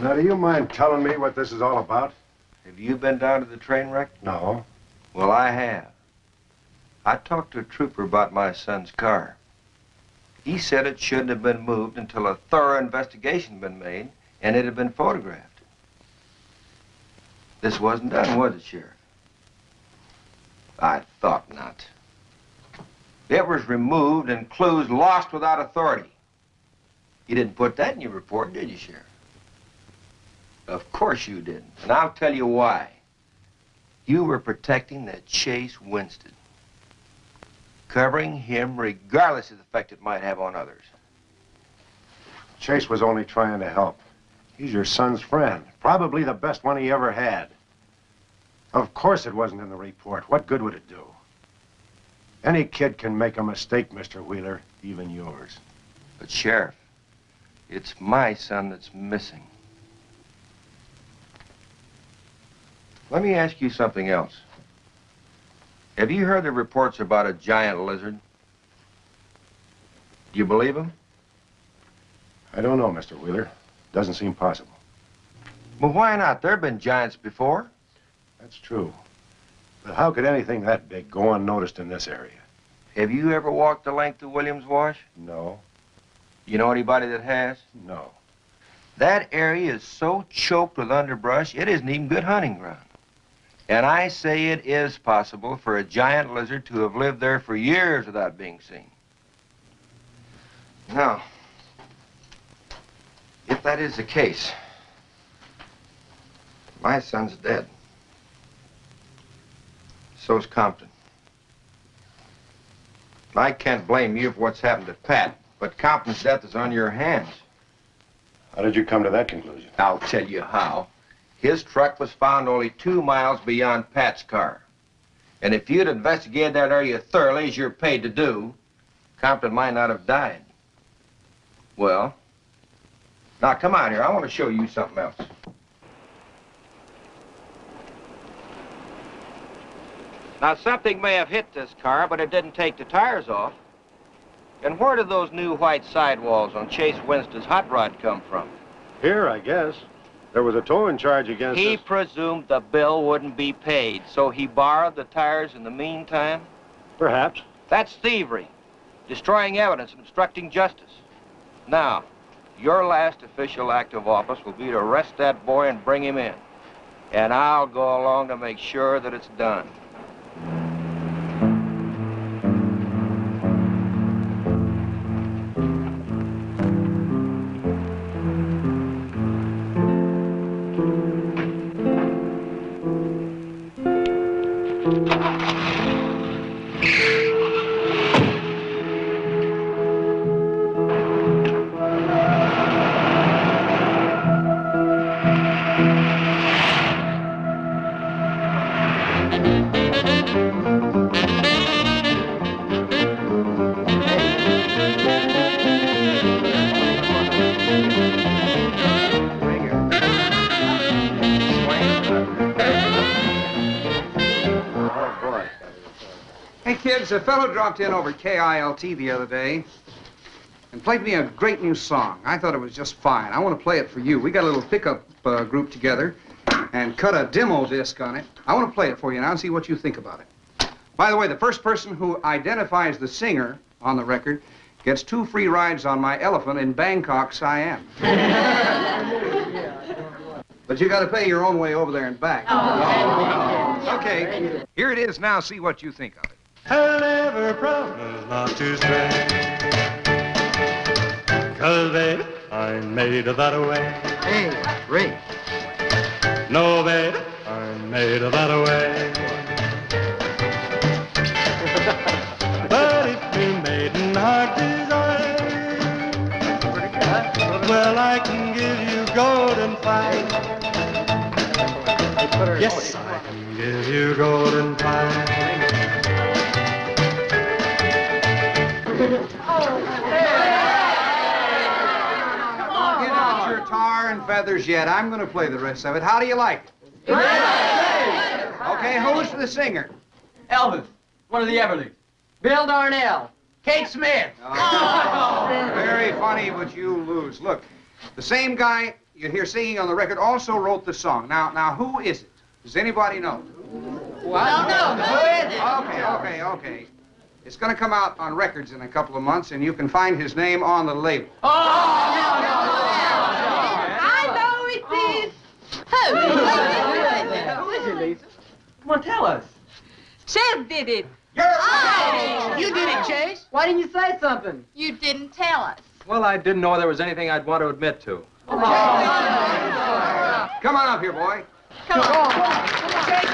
Now, do you mind telling me what this is all about? Have you been down to the train wreck? No. Well, I have. I talked to a trooper about my son's car. He said it shouldn't have been moved until a thorough investigation had been made and it had been photographed. This wasn't done, was it, Sheriff? I thought not. It was removed and clues lost without authority. You didn't put that in your report, did you, Sheriff? Of course you didn't, and I'll tell you why. You were protecting that Chase Winston, covering him regardless of the effect it might have on others. Chase was only trying to help. He's your son's friend, probably the best one he ever had. Of course it wasn't in the report. What good would it do? Any kid can make a mistake, Mr. Wheeler, even yours. But, Sheriff, it's my son that's missing. Let me ask you something else. Have you heard the reports about a giant lizard? Do you believe them? I don't know, Mr. Wheeler. Doesn't seem possible. Well, why not? There have been giants before. That's true. But how could anything that big go unnoticed in this area? Have you ever walked the length of Williams Wash? No. You know anybody that has? No. That area is so choked with underbrush, it isn't even good hunting ground. And I say it is possible for a giant lizard to have lived there for years without being seen. Now, if that is the case, my son's dead. So's Compton. I can't blame you for what's happened to Pat, but Compton's death is on your hands. How did you come to that conclusion? I'll tell you how. His truck was found only 2 miles beyond Pat's car. And if you'd investigated that area thoroughly, as you're paid to do, Compton might not have died. Well, now come out here. I want to show you something else. Now, something may have hit this car, but it didn't take the tires off. And where did those new white sidewalls on Chase Winston's hot rod come from? Here, I guess. There was a towing charge against He us. presumed the bill wouldn't be paid, so he borrowed the tires in the meantime? Perhaps. That's thievery, destroying evidence and obstructing justice. Now, your last official act of office will be to arrest that boy and bring him in. And I'll go along to make sure that it's done. A fellow dropped in over KILT the other day and played me a great new song. I thought it was just fine. I want to play it for you. We got a little pickup group together and cut a demo disc on it. I want to play it for you now and see what you think about it. By the way, the first person who identifies the singer on the record gets 2 free rides on my elephant in Bangkok, Siam. But you got to pay your own way over there and back. Oh. Okay, here it is now. See what you think of it. I'll never promise not to stray, 'cause baby, I'm made of that way. Hey, Ray. No, baby, I'm made of that way. But if you're made in heart desire, well, I can give you golden fire. Yes, I can give you golden fire. Get out your tar and feathers yet. I'm going to play the rest of it. How do you like it? Okay, who's the singer? Elvis, one of the Everlys. Bill Darnell. Kate Smith. Oh, very funny, but you lose. Look, the same guy you hear singing on the record also wrote the song. Now, who is it? Does anybody know? Well, no. Who is it? Okay. It's going to come out on records in a couple of months, and you can find his name on the label. Oh, I know it is. Who is it, Lisa? Come on, tell us. Chev did it. You did it, Chase. Why didn't you say something? You didn't tell us. Well, I didn't know there was anything I'd want to admit to. Come on up here, boy. Come on. Chase,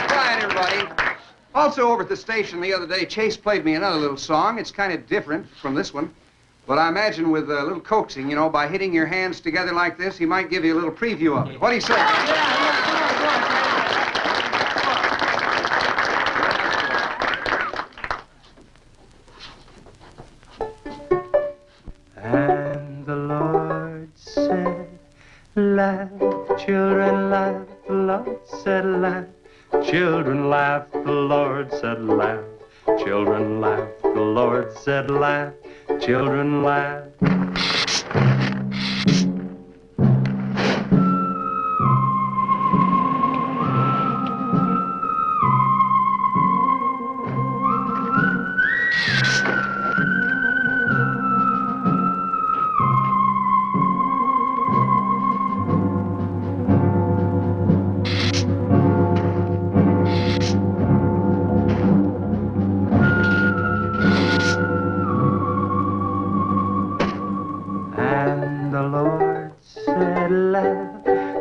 Quiet, everybody. Also, over at the station the other day, Chase played me another little song. It's kind of different from this one. But I imagine with a little coaxing, you know, by hitting your hands together like this, he might give you a little preview of it. What do you say? And the Lord said, laugh, children, laugh. The Lord said, laugh. Children laugh. The Lord said, laugh. Children laugh. The Lord said, laugh. Children laugh.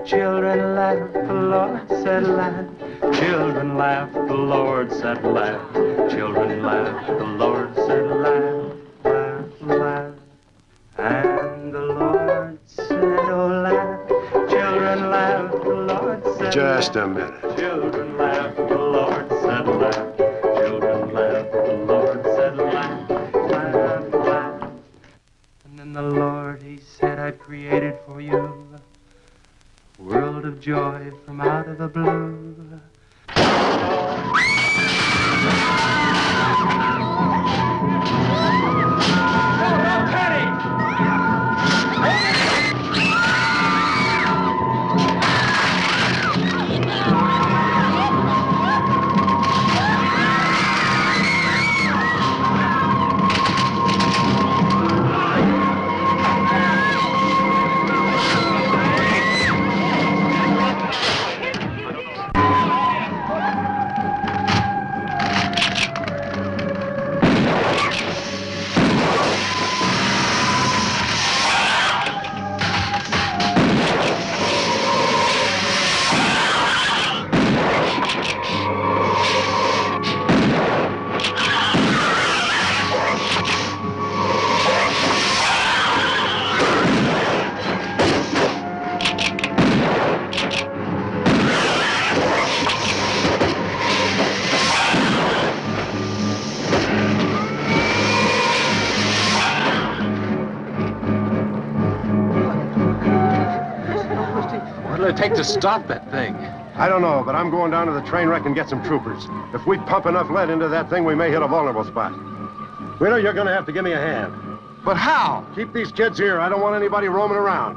Children laugh, the Lord said laugh. Children laugh, the Lord said laugh, laugh, laugh. And the Lord said, oh, laugh. Children laugh, the Lord said Just a minute. Children laugh, the Lord said laugh. Children laugh, the Lord said laugh, laugh, laugh. And then the Lord, he said, I created for you World of joy from out of the blue. What'll it take to stop that thing? I don't know, but I'm going down to the train wreck and get some troopers. If we pump enough lead into that thing, we may hit a vulnerable spot. Wheeler, you're going to have to give me a hand. But how? Keep these kids here. I don't want anybody roaming around.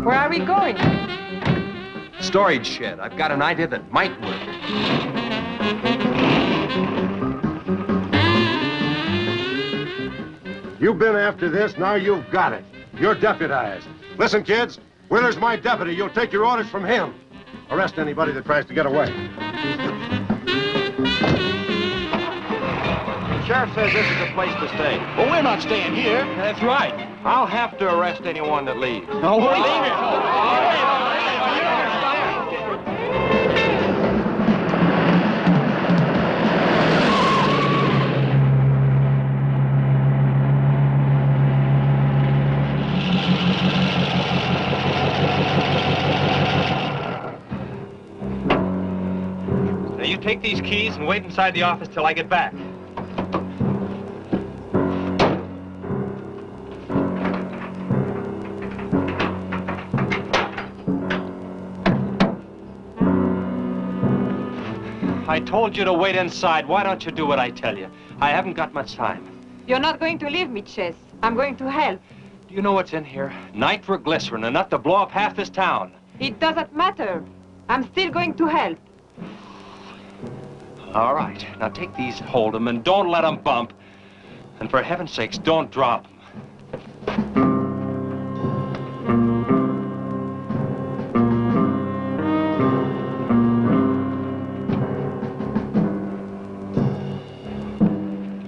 Where are we going? Storage shed. I've got an idea that might work. You've been after this, now you've got it. You're deputized. Listen, kids, Wheeler's my deputy. You'll take your orders from him. Arrest anybody that tries to get away. The sheriff says this is a place to stay. Well, we're not staying here. That's right. I'll have to arrest anyone that leaves. No, leave it. Now, you take these keys and wait inside the office till I get back. I told you to wait inside. Why don't you do what I tell you? I haven't got much time. You're not going to leave me, Chess. I'm going to help. Do you know what's in here? Nitroglycerin, enough to blow up half this town. It doesn't matter. I'm still going to help. All right. Now take these, hold them, and don't let them bump. And for heaven's sakes, don't drop them.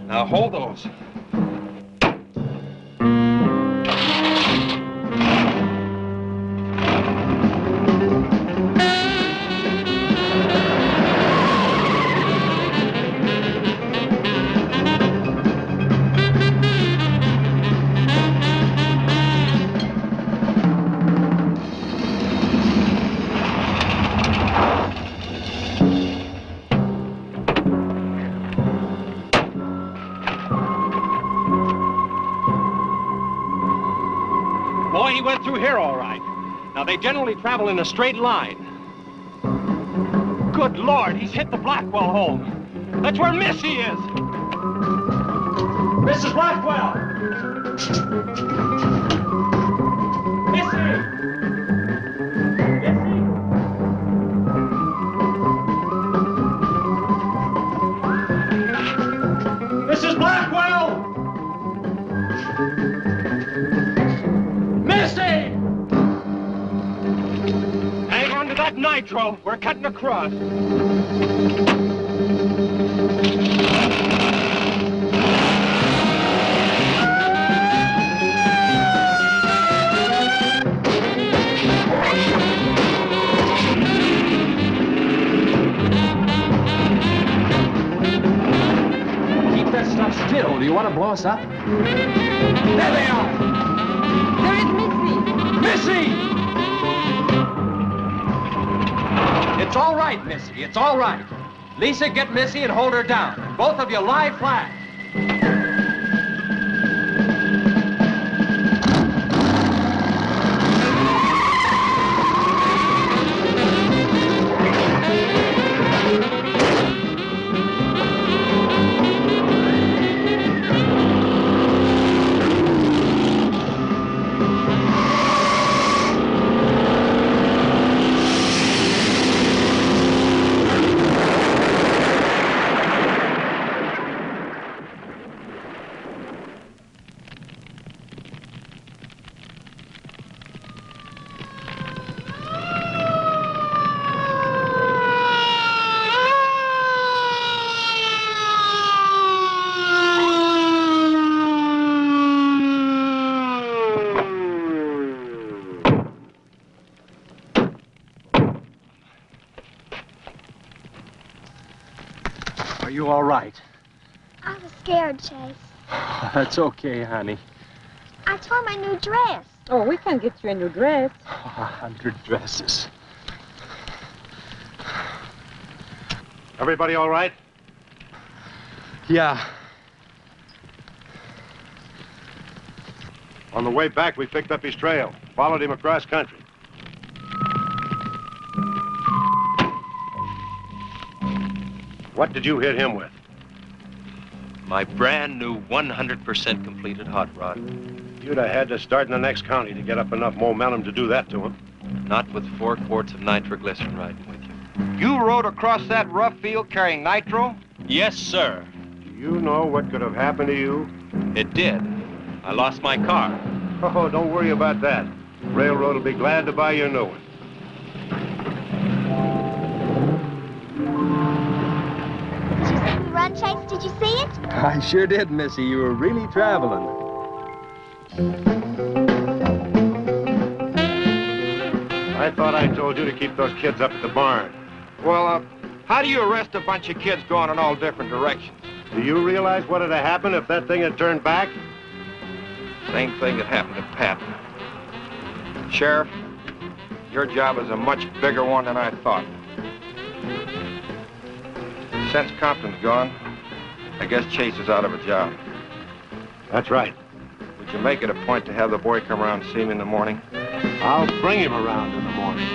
Now hold those. Boy, he went through here all right. Now, they generally travel in a straight line. Good Lord, he's hit the Blackwell home. That's where Missy is. Mrs. Blackwell! Missy! Mrs. Blackwell! Missy! Hang on to that nitro. We're cutting across. Keep that stuff still. Do you want to blow us up? There they are! There is Missy! Missy! It's all right, Missy. It's all right. Lisa, get Missy and hold her down. Both of you lie flat. you all right? I was scared, Chase. That's okay, honey. I tore my new dress. Oh, we can get you a new dress. 100 dresses. Everybody all right? Yeah. On the way back, we picked up his trail, followed him across country. What did you hit him with? My brand new 100% completed hot rod. You'd have had to start in the next county to get up enough momentum to do that to him. Not with 4 quarts of nitroglycerin riding with you. You rode across that rough field carrying nitro? Yes, sir. Do you know what could have happened to you? It did. I lost my car. Oh, don't worry about that. Railroad will be glad to buy you a new one. Did you see me run, Chase? Did you see it? I sure did, Missy. You were really traveling. I thought I told you to keep those kids up at the barn. Well, how do you arrest a bunch of kids going in all different directions? Do you realize what would have happened if that thing had turned back? Same thing that happened to Pat. Sheriff, your job is a much bigger one than I thought. Since Compton's gone, I guess Chase is out of a job. That's right. Would you make it a point to have the boy come around and see me in the morning? I'll bring him around in the morning.